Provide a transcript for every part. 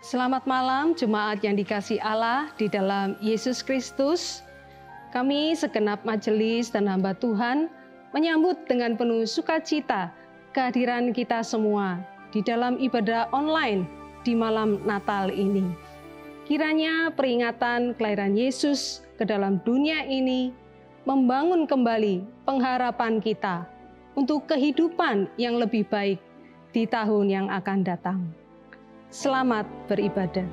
Selamat malam jemaat yang dikasihi Allah di dalam Yesus Kristus. Kami segenap majelis dan hamba Tuhan menyambut dengan penuh sukacita kehadiran kita semua di dalam ibadah online di malam Natal ini. Kiranya peringatan kelahiran Yesus ke dalam dunia ini membangun kembali pengharapan kita untuk kehidupan yang lebih baik di tahun yang akan datang. Selamat beribadah.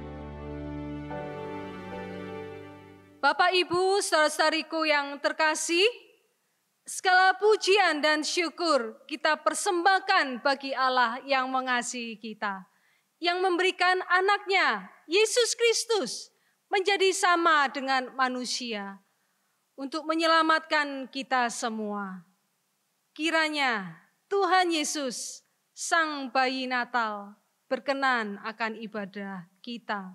Bapak, Ibu, saudara-saudariku yang terkasih, segala pujian dan syukur kita persembahkan bagi Allah yang mengasihi kita, yang memberikan anaknya, Yesus Kristus, menjadi sama dengan manusia, untuk menyelamatkan kita semua. Kiranya Tuhan Yesus, Sang Bayi Natal, berkenan akan ibadah kita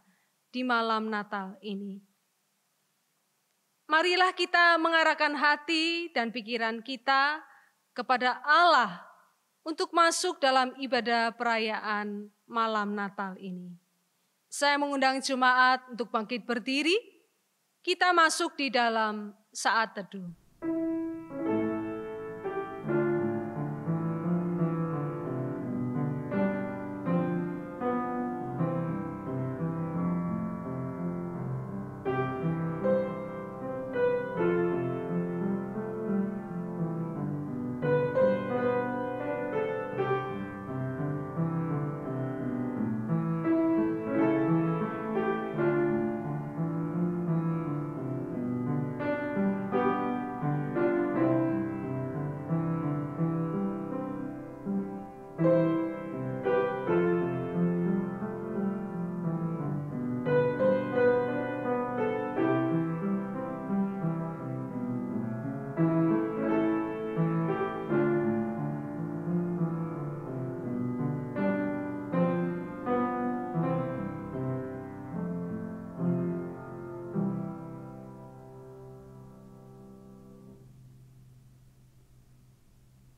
di malam Natal ini. Marilah kita mengarahkan hati dan pikiran kita kepada Allah untuk masuk dalam ibadah perayaan malam Natal ini. Saya mengundang jemaat untuk bangkit berdiri, kita masuk di dalam saat teduh.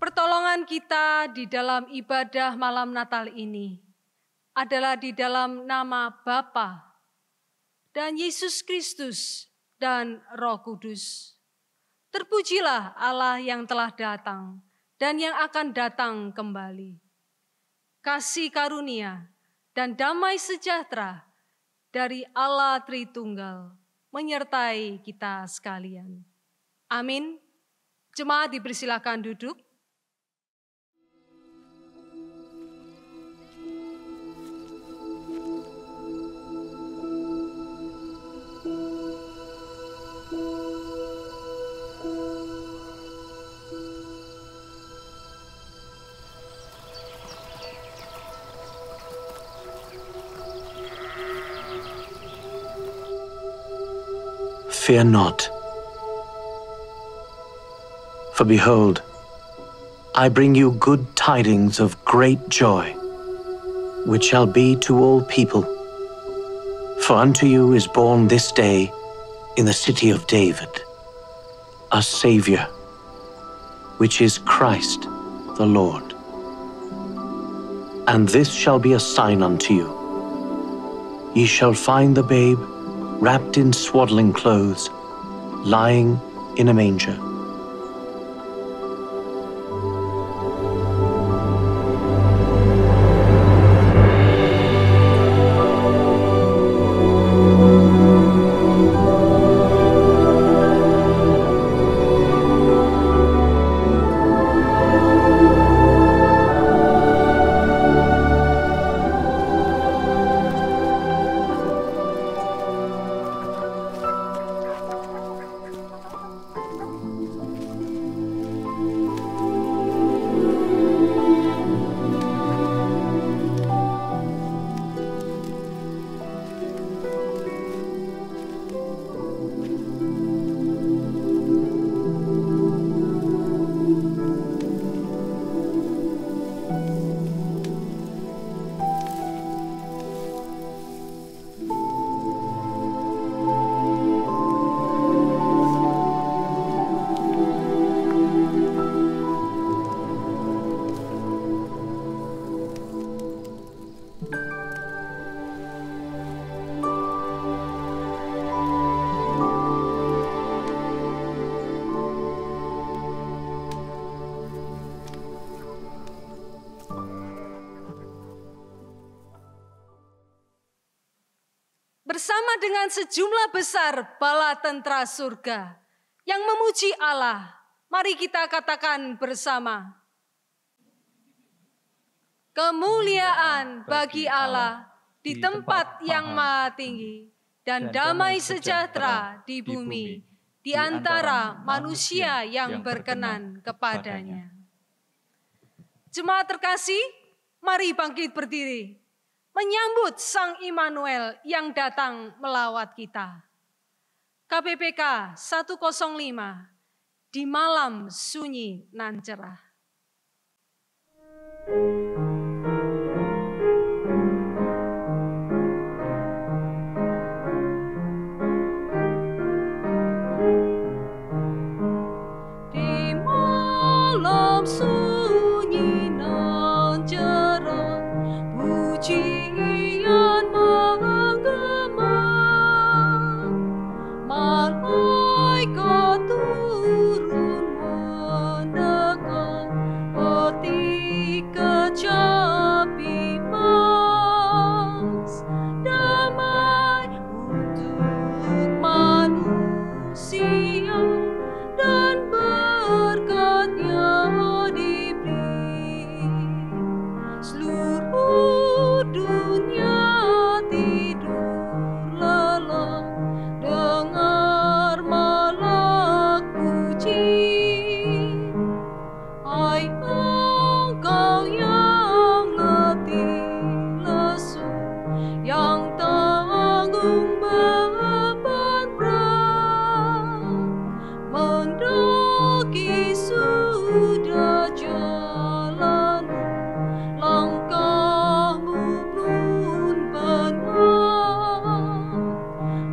Pertolongan kita di dalam ibadah malam Natal ini adalah di dalam nama Bapa dan Yesus Kristus dan Roh Kudus. Terpujilah Allah yang telah datang dan yang akan datang kembali. Kasih karunia dan damai sejahtera dari Allah Tritunggal menyertai kita sekalian. Amin. Jemaat dipersilakan duduk. Fear not, for behold, I bring you good tidings of great joy, which shall be to all people. For unto you is born this day in the city of David a Saviour, which is Christ the Lord. And this shall be a sign unto you. Ye shall find the babe wrapped in swaddling clothes, lying in a manger. Bersama dengan sejumlah besar bala tentara surga yang memuji Allah, mari kita katakan bersama. Kemuliaan bagi Allah di tempat yang maha tinggi, dan damai sejahtera di bumi, di antara manusia yang berkenan kepadanya. Jemaat terkasih, mari bangkit berdiri, menyambut Sang Immanuel yang datang melawat kita. KPPK 105, di malam sunyi nan cerah. Di malam sunyi nan cerah, pujian menggema, malaikat turun mendekat, peti kecapi mas, damai untuk manusia dan berkatnya diberi. Seluruh dunia tidur lelap, dengar malak puji. Hai engkau yang letih lesu, yang tanggung beban berat, mendaki sudah jalanmu, langkahmu pun benar.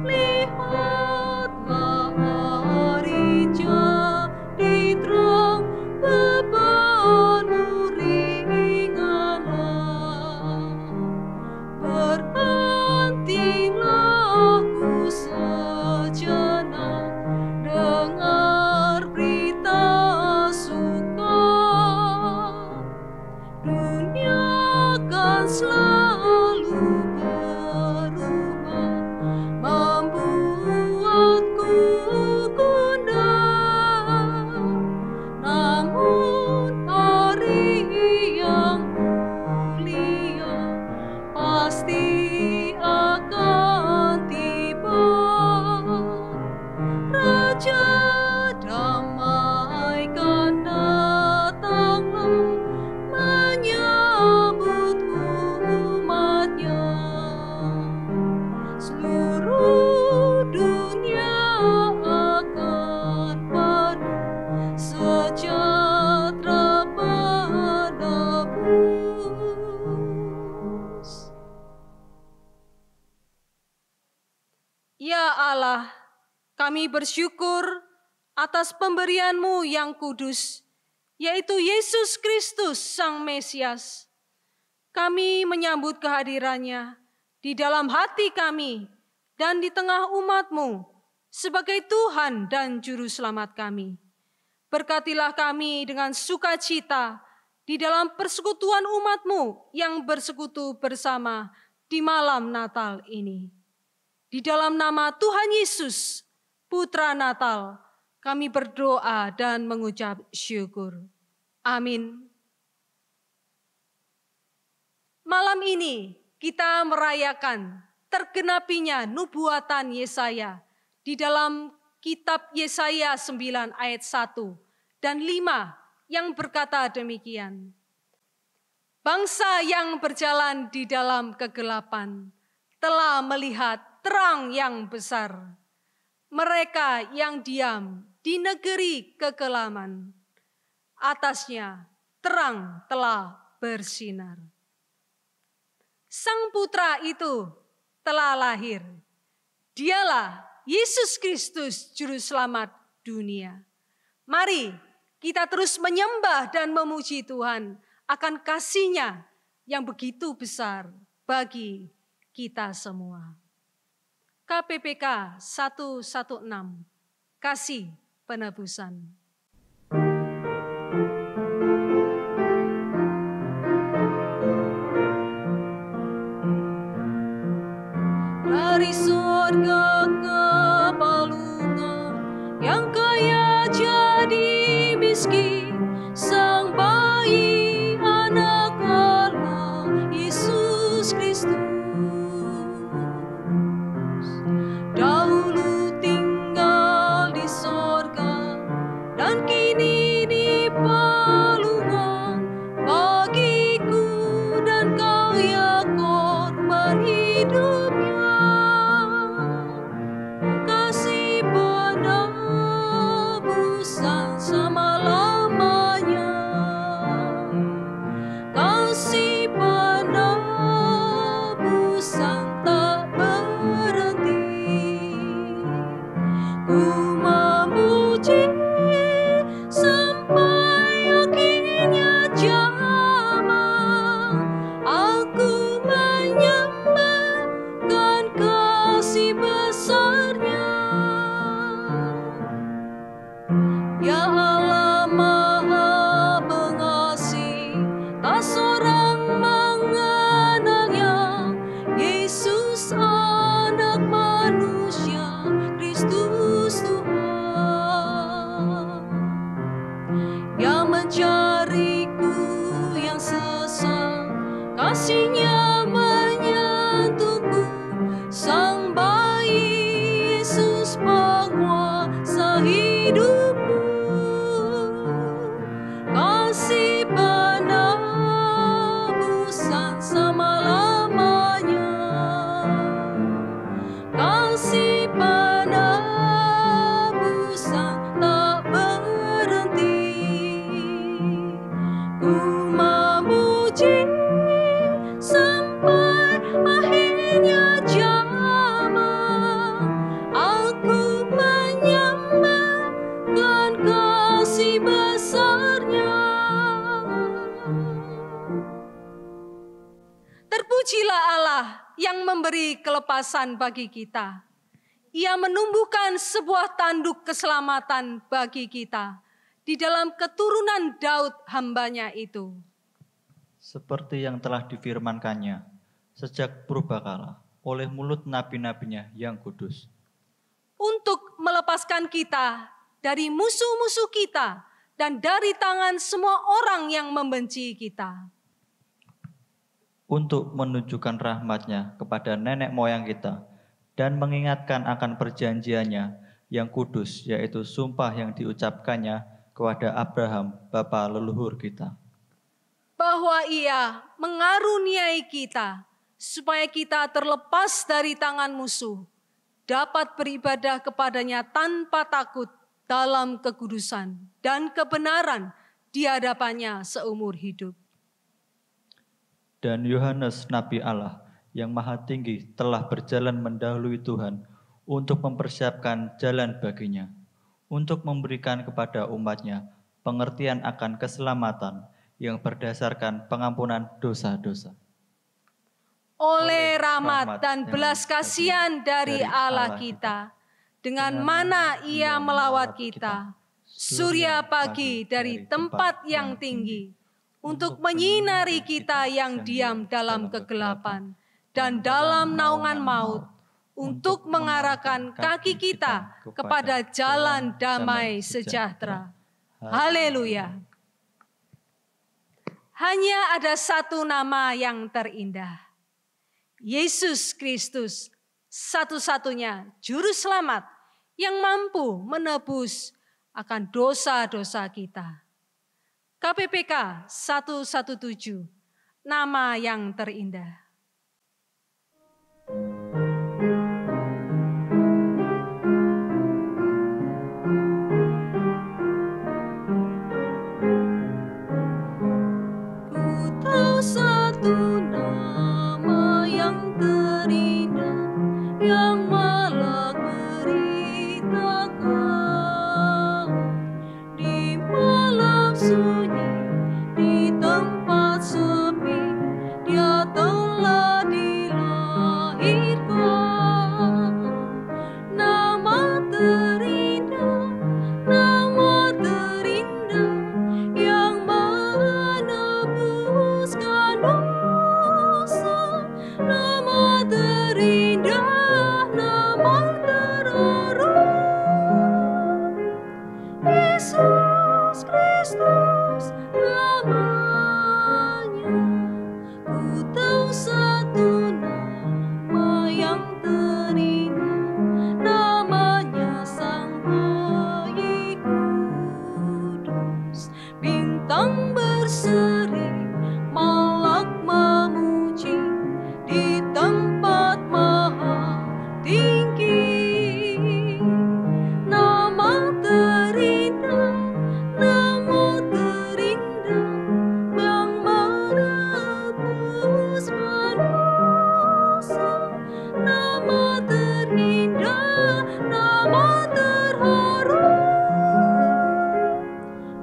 Lihatlah hari jadi terang, bebanmu ringanlah. Berhentilah ku sejenak, dengar berita suka. Dunia kan selalu berubah, membuatku gundah. Namun hari yang mulia pasti akan tiba. Raja damai kan datanglah, menyambut umatnya. Seluruh dunia akan penuh sejahtera penebus. Ya Allah, kami bersyukur atas pemberian-Mu yang kudus, yaitu Yesus Kristus Sang Mesias. Kami menyambut kehadirannya di dalam hati kami dan di tengah umat-Mu sebagai Tuhan dan Juru Selamat kami. Berkatilah kami dengan sukacita di dalam persekutuan umat-Mu yang bersekutu bersama di malam Natal ini. Di dalam nama Tuhan Yesus, Putra Natal, kami berdoa dan mengucap syukur. Amin. Malam ini kita merayakan tergenapinya nubuatan Yesaya di dalam kitab Yesaya 9 ayat 1 dan 5 yang berkata demikian. Bangsa yang berjalan di dalam kegelapan telah melihat terang yang besar. Mereka yang diam di negeri kekelaman, atasnya terang telah bersinar. Sang Putra itu telah lahir. Dialah Yesus Kristus, Juru Selamat dunia. Mari kita terus menyembah dan memuji Tuhan akan kasih-Nya yang begitu besar bagi kita semua. KPPK 116, Kasih Penebusan. Dari surga ke palungan, yang kaya jadi miskin, sang bayi anak Allah, Yesus Kristus. kasih penebusan tak berhenti. Ku memuji sampai akhirnya zaman. Aku menyembahkan kasih besarnya. Terpujilah Allah yang memberi kelepasan bagi kita. Ia menumbuhkan sebuah tanduk keselamatan bagi kita di dalam keturunan Daud hambanya itu. Seperti yang telah difirmankannya sejak purbakala oleh mulut nabi-nabinya yang kudus. Untuk melepaskan kita dari musuh-musuh kita dan dari tangan semua orang yang membenci kita. Untuk menunjukkan rahmat-Nya kepada nenek moyang kita dan mengingatkan akan perjanjiannya yang kudus, yaitu sumpah yang diucapkannya kepada Abraham, bapa leluhur kita. Bahwa Ia mengaruniai kita supaya kita terlepas dari tangan musuh, dapat beribadah kepadanya tanpa takut dalam kekudusan dan kebenaran di hadapannya seumur hidup. Dan Yohanes Nabi Allah yang maha tinggi telah berjalan mendahului Tuhan untuk mempersiapkan jalan baginya, untuk memberikan kepada umat-Nya pengertian akan keselamatan yang berdasarkan pengampunan dosa-dosa. Oleh rahmat dan belas kasihan dari Allah kita, dengan mana Ia melawat kita, surya pagi dari tempat yang tinggi, untuk menyinari kita yang diam dalam kegelapan dan dalam naungan maut, untuk mengarahkan kaki kita kepada jalan damai sejahtera. Haleluya. Hanya ada satu nama yang terindah, Yesus Kristus, satu-satunya juru selamat yang mampu menebus akan dosa-dosa kita. KPPK 117, nama yang terindah. Ku tahu satu nama yang terindah, yang malah beritakan di malam sunyi, di tempat sepi, Dia telah dilahirkan. Nama terindah yang menebuskan dosa. Nama terindah, nama terharum, Yesus Kristus namanya. Ku tahu satu nama yang terindah, namanya Sang Bayi Kudus. Bintang berseri, malak memuji di tempat maha tinggi. Nama terindah yang menebus manusia. Nama terindah, nama terharum,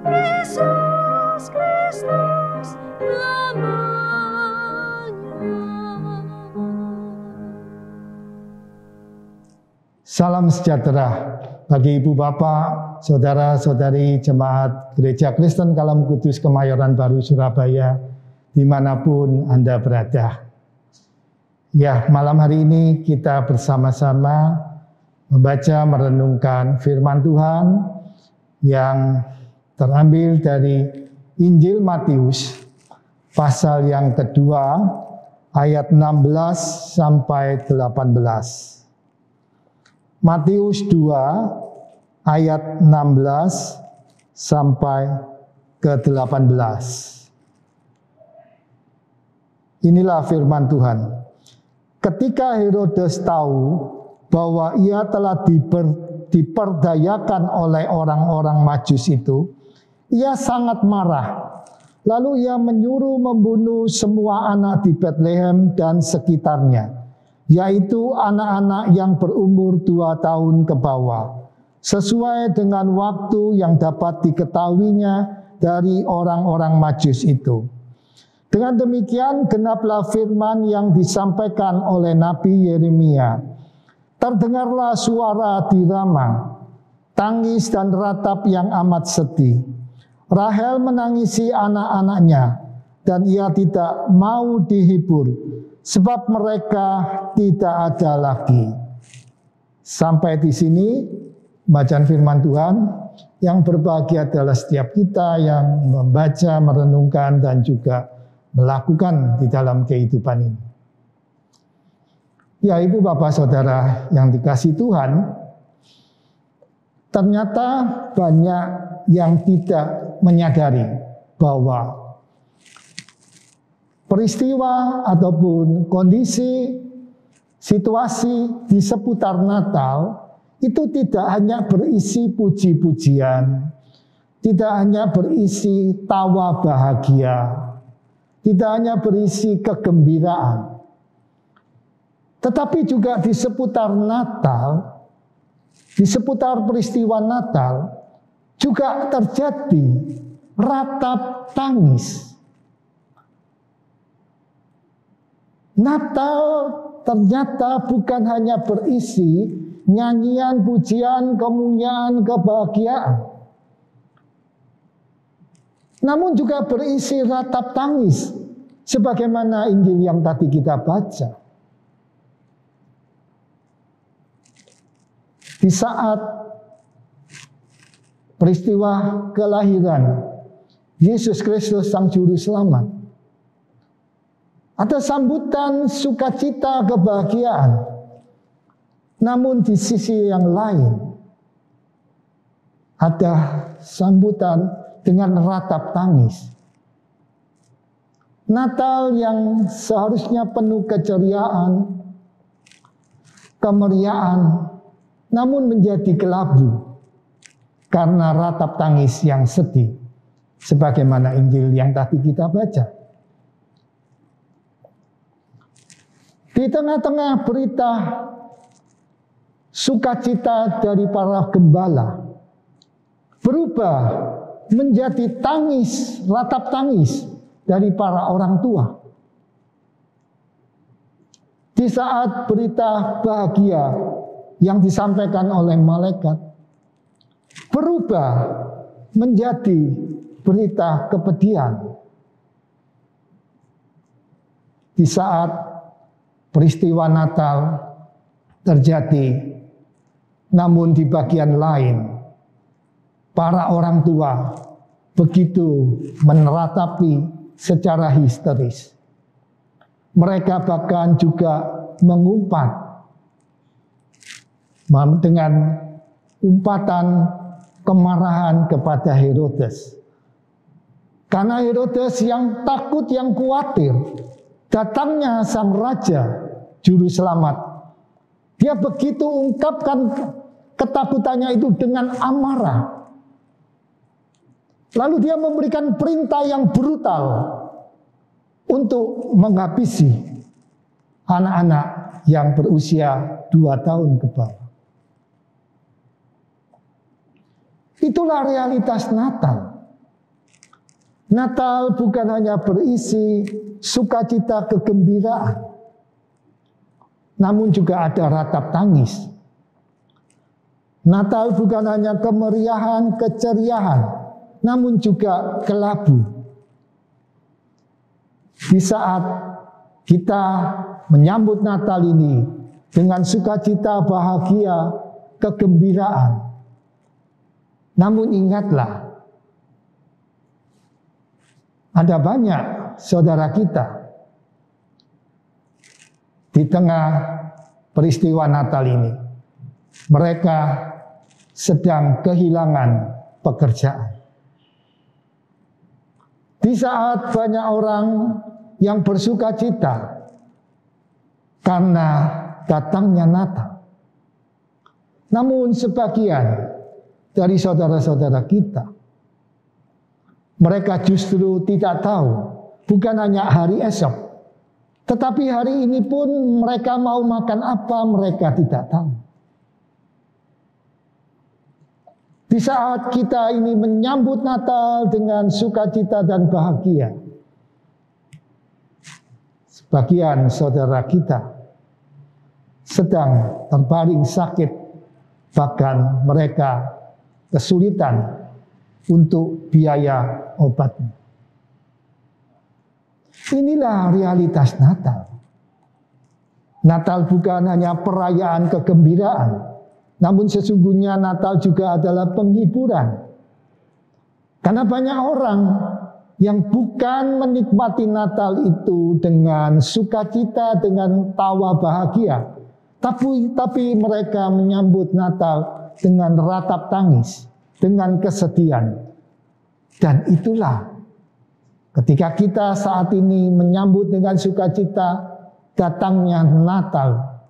Yesus Kristus namanya. Salam sejahtera bagi Ibu Bapak, Saudara-saudari Jemaat Gereja Kristen Kalam Kudus Kemayoran Baru Surabaya, dimanapun Anda berada. Ya, malam hari ini kita bersama-sama membaca merenungkan firman Tuhan yang terambil dari Injil Matius, pasal yang kedua, ayat 16 sampai 18. Matius 2 ayat 16 sampai ke 18. Inilah firman Tuhan. Ketika Herodes tahu bahwa ia telah diperdayakan oleh orang-orang Majus itu, ia sangat marah. Lalu ia menyuruh membunuh semua anak di Bethlehem dan sekitarnya, yaitu anak-anak yang berumur 2 tahun ke bawah, sesuai dengan waktu yang dapat diketahuinya dari orang-orang Majus itu. Dengan demikian genaplah firman yang disampaikan oleh Nabi Yeremia. Terdengarlah suara di Rama, tangis dan ratap yang amat sedih. Rahel menangisi anak-anaknya, dan ia tidak mau dihibur, sebab mereka tidak ada lagi. Sampai di sini bacaan firman Tuhan. Yang berbahagia adalah setiap kita yang membaca, merenungkan, dan juga melakukan di dalam kehidupan ini. Ya, Ibu, Bapak, Saudara yang dikasihi Tuhan, ternyata banyak yang tidak menyadari bahwa peristiwa ataupun kondisi situasi di seputar Natal itu tidak hanya berisi puji-pujian, tidak hanya berisi tawa bahagia, tidak hanya berisi kegembiraan, tetapi juga di seputar Natal, di seputar peristiwa Natal juga terjadi ratap tangis. Natal ternyata bukan hanya berisi nyanyian, pujian, kemuliaan, kebahagiaan, namun juga berisi ratap tangis, sebagaimana Injil yang tadi kita baca. Di saat peristiwa kelahiran Yesus Kristus Sang Juru Selamat, ada sambutan sukacita, kebahagiaan. Namun di sisi yang lain ada sambutan dengan ratap tangis. Natal yang seharusnya penuh keceriaan, kemeriahan, namun menjadi kelabu karena ratap tangis yang sedih, sebagaimana Injil yang tadi kita baca. Di tengah-tengah berita sukacita dari para gembala berubah menjadi tangis, ratap tangis dari para orang tua. Di saat berita bahagia yang disampaikan oleh malaikat berubah menjadi berita kepedihan. Di saat peristiwa Natal terjadi, namun di bagian lain, para orang tua begitu meneratapi secara histeris. Mereka bahkan juga mengumpat dengan umpatan kemarahan kepada Herodes. Karena Herodes yang takut, yang khawatir datangnya sang raja juru selamat. Dia begitu ungkapkan ketakutannya itu dengan amarah. Lalu dia memberikan perintah yang brutal untuk menghabisi anak-anak yang berusia 2 tahun ke bawah. Itulah realitas Natal. Natal bukan hanya berisi sukacita, kegembiraan, namun juga ada ratap tangis. Natal bukan hanya kemeriahan, keceriaan, namun juga kelabu. Di saat kita menyambut Natal ini dengan sukacita, bahagia, kegembiraan, namun ingatlah, ada banyak saudara kita di tengah peristiwa Natal ini, mereka sedang kehilangan pekerjaan. Di saat banyak orang yang bersukacita karena datangnya Natal, Namun sebagian dari saudara-saudara kita, mereka justru tidak tahu, bukan hanya hari esok, tetapi hari ini pun mereka mau makan apa mereka tidak tahu. Di saat kita ini menyambut Natal dengan sukacita dan bahagia, sebagian saudara kita sedang terbaring sakit, bahkan mereka kesulitan untuk biaya obatnya. Inilah realitas Natal. Natal bukan hanya perayaan kegembiraan, namun sesungguhnya Natal juga adalah penghiburan. Karena banyak orang yang bukan menikmati Natal itu dengan sukacita, dengan tawa bahagia, tapi mereka menyambut Natal dengan ratap tangis, dengan kesedihan. Dan itulah ketika kita saat ini menyambut dengan sukacita datangnya Natal,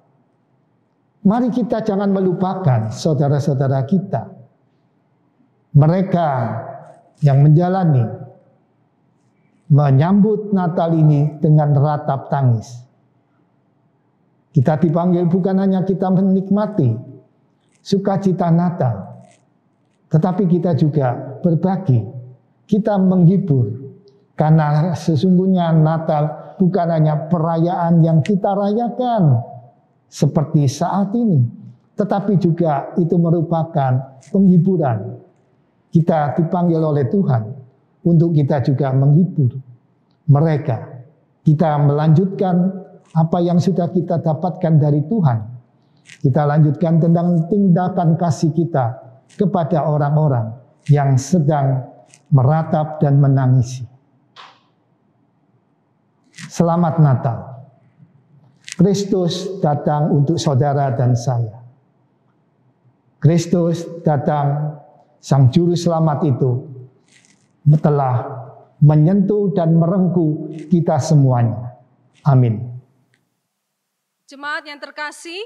mari kita jangan melupakan saudara-saudara kita, mereka yang menjalani menyambut Natal ini dengan ratap tangis. Kita dipanggil bukan hanya kita menikmati sukacita Natal, tetapi kita juga berbagi, kita menghibur. Karena sesungguhnya Natal bukan hanya perayaan yang kita rayakan seperti saat ini, tetapi juga itu merupakan penghiburan. Kita dipanggil oleh Tuhan untuk kita juga menghibur mereka. Kita melanjutkan apa yang sudah kita dapatkan dari Tuhan. Kita lanjutkan tentang tindakan kasih kita kepada orang-orang yang sedang meratap dan menangisi. Selamat Natal. Kristus datang untuk saudara dan saya. Kristus datang, Sang Juru Selamat itu telah menyentuh dan merengkuh kita semuanya. Amin. Jemaat yang terkasih,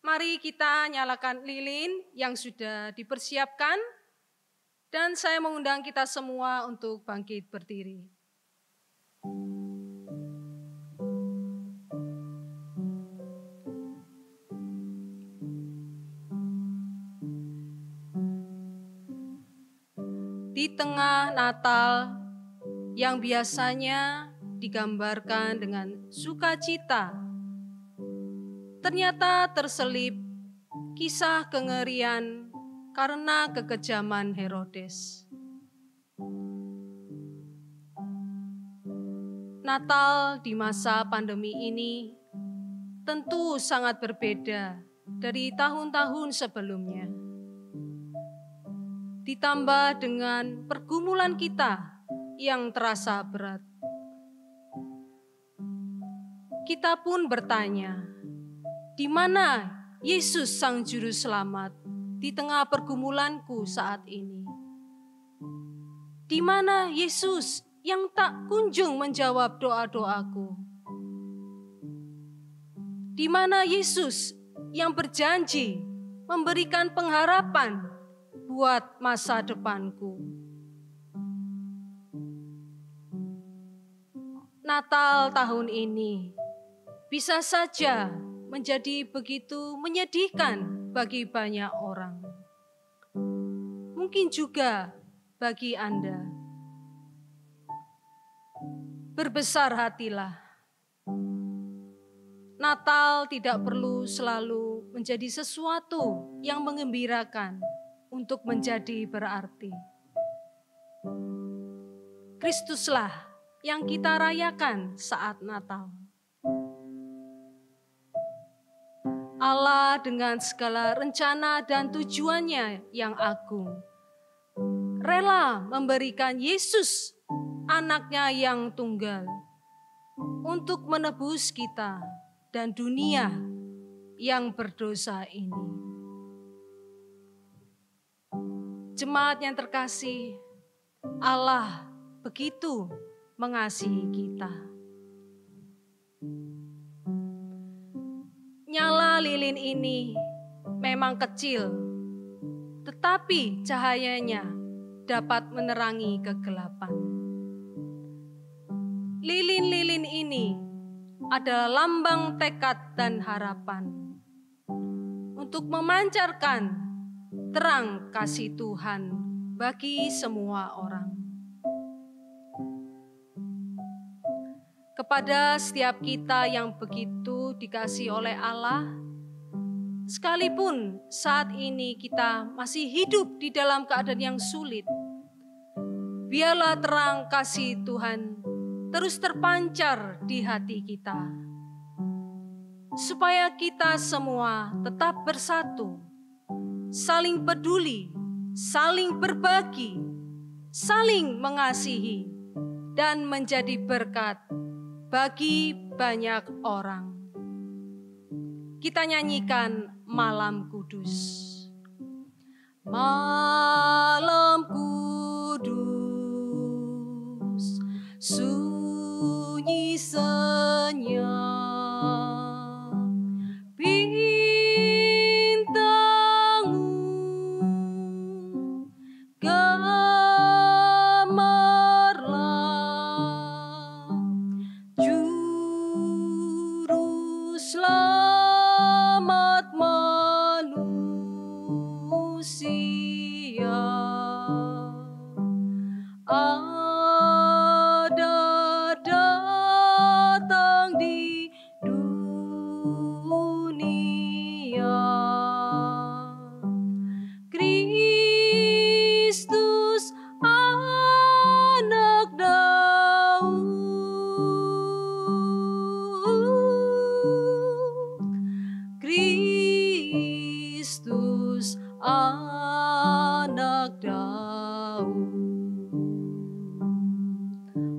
mari kita nyalakan lilin yang sudah dipersiapkan, dan saya mengundang kita semua untuk bangkit berdiri. Di tengah Natal yang biasanya digambarkan dengan sukacita, ternyata terselip kisah kengerian karena kekejaman Herodes. Natal di masa pandemi ini tentu sangat berbeda dari tahun-tahun sebelumnya. Ditambah dengan pergumulan kita yang terasa berat. Kita pun bertanya, di mana Yesus Sang Juru Selamat di tengah pergumulanku saat ini? Di mana Yesus yang tak kunjung menjawab doa-doaku? Di mana Yesus yang berjanji memberikan pengharapan buat masa depanku? Natal tahun ini bisa saja menjadi begitu menyedihkan bagi banyak orang. Mungkin juga bagi Anda. Berbesar hatilah. Natal tidak perlu selalu menjadi sesuatu yang mengembirakan untuk menjadi berarti. Kristuslah yang kita rayakan saat Natal. Allah dengan segala rencana dan tujuannya yang agung, rela memberikan Yesus, anaknya yang tunggal, untuk menebus kita dan dunia yang berdosa ini. Jemaat yang terkasih, Allah begitu mengasihi kita. Nyala lilin ini memang kecil, tetapi cahayanya dapat menerangi kegelapan. Lilin-lilin ini adalah lambang tekad dan harapan untuk memancarkan terang kasih Tuhan bagi semua orang. Kepada setiap kita yang begitu dikasihi oleh Allah, sekalipun saat ini kita masih hidup di dalam keadaan yang sulit, biarlah terang kasih Tuhan terus terpancar di hati kita, supaya kita semua tetap bersatu, saling peduli, saling berbagi, saling mengasihi, dan menjadi berkat bagi banyak orang. Kita nyanyikan Malam Kudus. Malam kudus, sunyi senyap, bintangmu gemerlap, juru selamat manusia. Ada datang di dunia, Kristus anak Daud, Kristus anak Daud.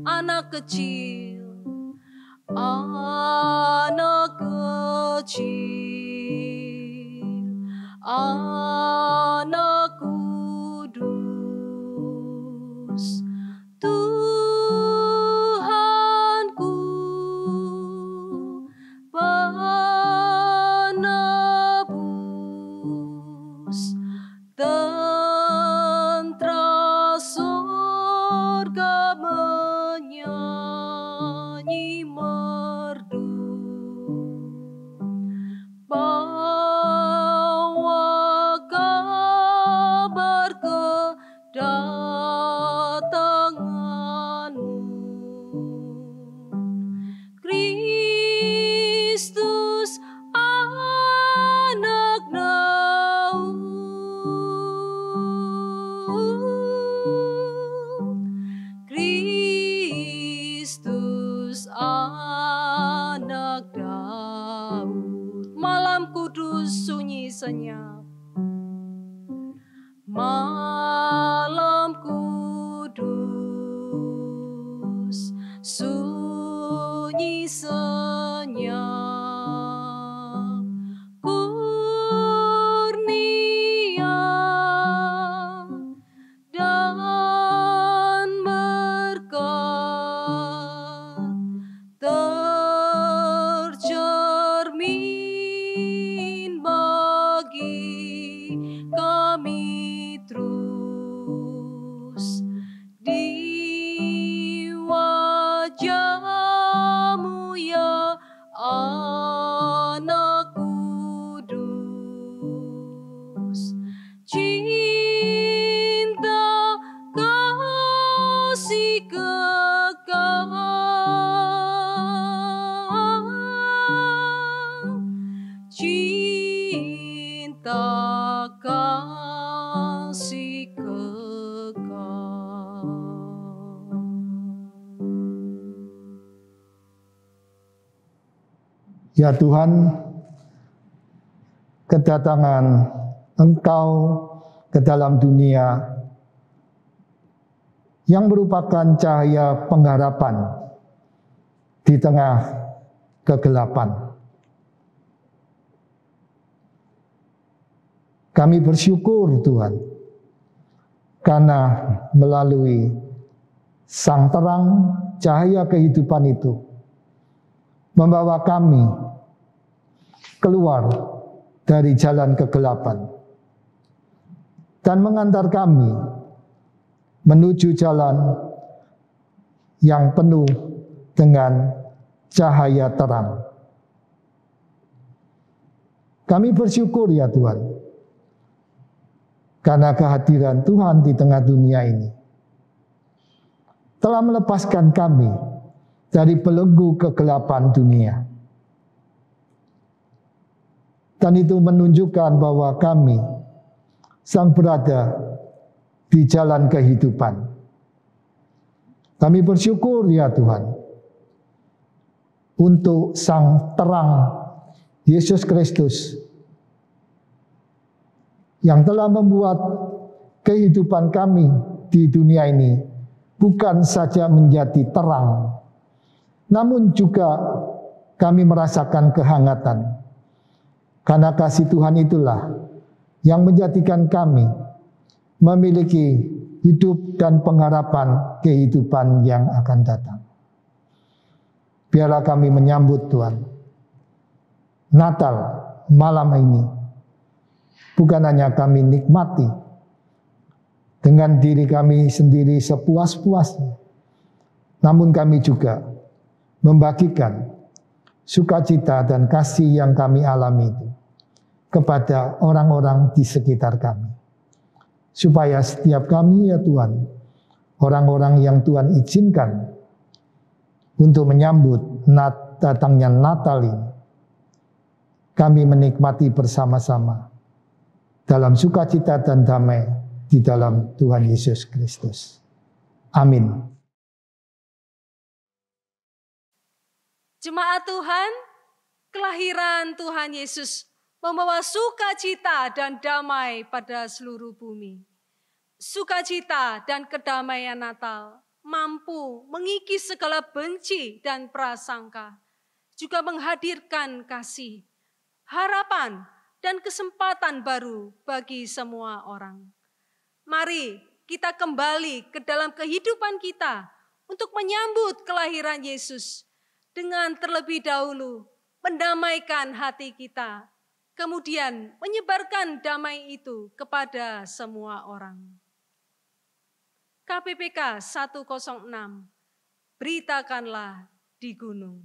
Anak kecil, anak kecil, anak kudus, Tuhanku penebus, tentara surga menyanyi merdu, bawa kabar kedatanganmu, Kristus anak Daud, Kristus anak Daud. Malam kudus sunyi senyap, malam kudus sunyi senyap, kurnia dan berkat tercermin bagi kami terus di wajah-Mu ya anak kudus. Cinta kasih kekal, cinta kasih kekal. Ya Tuhan, kedatangan Engkau ke dalam dunia yang merupakan cahaya pengharapan di tengah kegelapan. Kami bersyukur Tuhan, karena melalui sang terang cahaya kehidupan itu membawa kami keluar dari jalan kegelapan dan mengantar kami menuju jalan yang penuh dengan cahaya terang. Kami bersyukur ya Tuhan, karena kehadiran Tuhan di tengah dunia ini telah melepaskan kami dari belenggu kegelapan dunia. Dan itu menunjukkan bahwa kami sedang berada di jalan kehidupan. Kami bersyukur ya Tuhan untuk Sang Terang Yesus Kristus yang telah membuat kehidupan kami di dunia ini bukan saja menjadi terang, namun juga kami merasakan kehangatan. Karena kasih Tuhan itulah yang menjadikan kami memiliki hidup dan pengharapan kehidupan yang akan datang. Biarlah kami menyambut Tuhan Natal malam ini. Bukan hanya kami nikmati dengan diri kami sendiri sepuas-puasnya, namun kami juga membagikan sukacita dan kasih yang kami alami itu kepada orang-orang di sekitar kami. Supaya setiap kami ya Tuhan, orang-orang yang Tuhan izinkan untuk menyambut datangnya Natal ini, kami menikmati bersama-sama dalam sukacita dan damai di dalam Tuhan Yesus Kristus. Amin. Jemaat Tuhan, kelahiran Tuhan Yesus membawa sukacita dan damai pada seluruh bumi. Sukacita dan kedamaian Natal mampu mengikis segala benci dan prasangka, juga menghadirkan kasih, harapan, dan kesempatan baru bagi semua orang. Mari kita kembali ke dalam kehidupan kita untuk menyambut kelahiran Yesus dengan terlebih dahulu mendamaikan hati kita, kemudian menyebarkan damai itu kepada semua orang. KPPK 106, beritakanlah di gunung.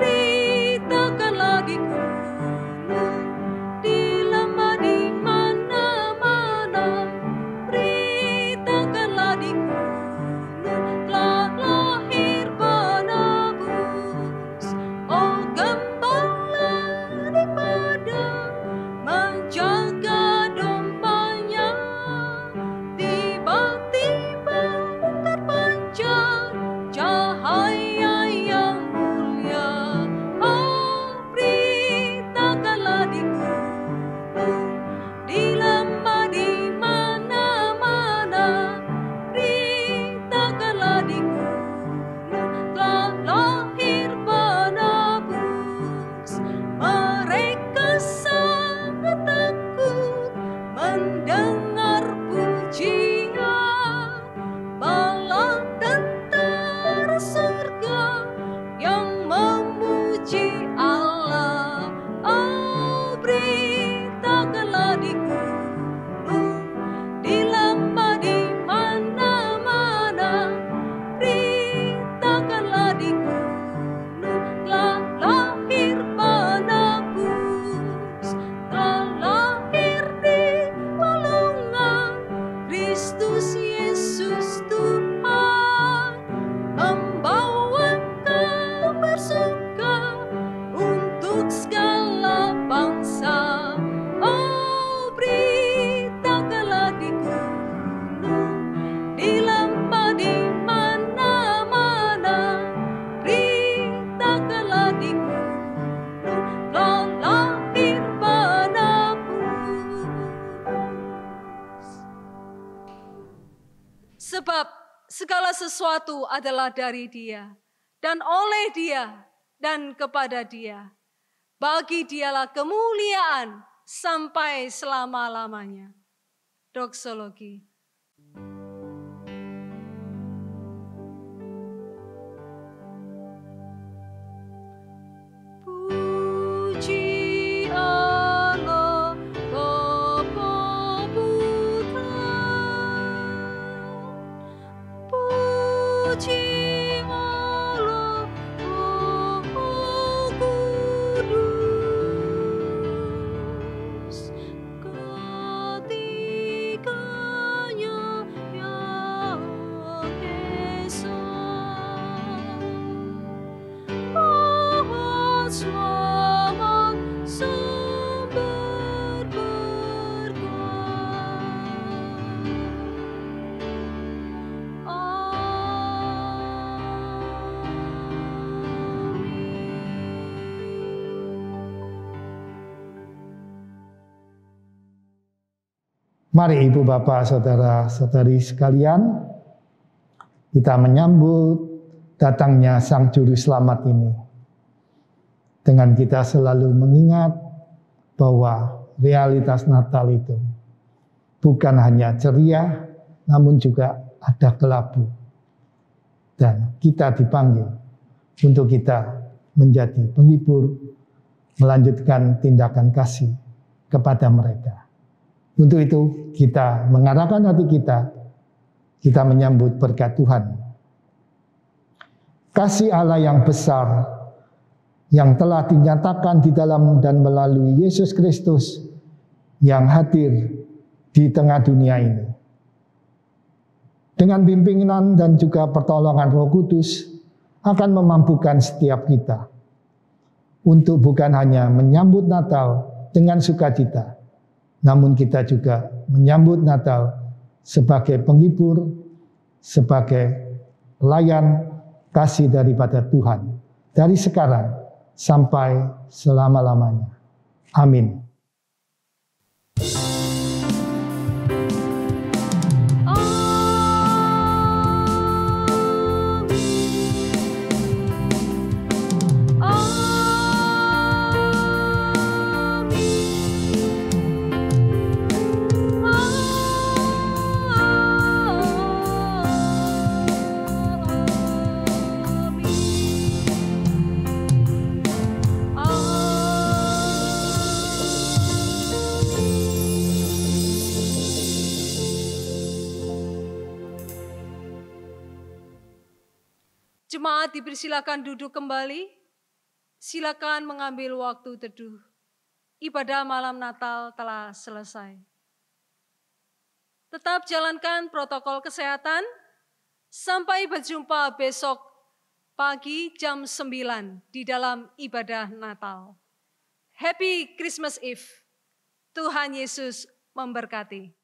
Beritakanlah di gunung, di lembah di mana-mana. Beritakanlah di gunung, telah lahir penebus. Oh gembala di padang menjaga dombanya, tiba-tiba terpancar cahaya yang mulia. Oh beritakanlah di gunung, di lembah di mana-mana. Beritakanlah di gunung, telah lahir penebus. Mereka sangat takut mendengar pujian bala tentara surga yang memuji Allah. Oh beritakanlah di gunung, di lembah di mana-mana. Beritakanlah di gunung, telah lahir penebus. Telah lahir di walungan Kristus Yesus Tuhan, membawa kabar suka untuk segala bangsa. Oh beritakanlah di gunung, di lembah di mana-mana. Beritakanlah di gunung, telah lahir penebus. Sebab segala sesuatu adalah dari Dia, dan oleh Dia, dan kepada Dia. Bagi Dialah kemuliaan sampai selama-lamanya. Doksologi. Mari Ibu Bapak Saudara-saudari sekalian, kita menyambut datangnya Sang Juru Selamat ini. Dengan kita selalu mengingat bahwa realitas Natal itu bukan hanya ceria, namun juga ada kelabu. Dan kita dipanggil untuk kita menjadi penghibur, melanjutkan tindakan kasih kepada mereka. Untuk itu kita mengarahkan hati kita menyambut berkat Tuhan. Kasih Allah yang besar yang telah dinyatakan di dalam dan melalui Yesus Kristus yang hadir di tengah dunia ini. Dengan bimbingan dan juga pertolongan Roh Kudus akan memampukan setiap kita untuk bukan hanya menyambut Natal dengan sukacita, namun kita juga menyambut Natal sebagai penghibur, sebagai pelayan kasih daripada Tuhan. Dari sekarang sampai selama-lamanya. Amin. Jemaat dipersilakan duduk kembali. Silakan mengambil waktu teduh. Ibadah malam Natal telah selesai. Tetap jalankan protokol kesehatan. Sampai berjumpa besok pagi jam 9 di dalam ibadah Natal. Happy Christmas Eve. Tuhan Yesus memberkati.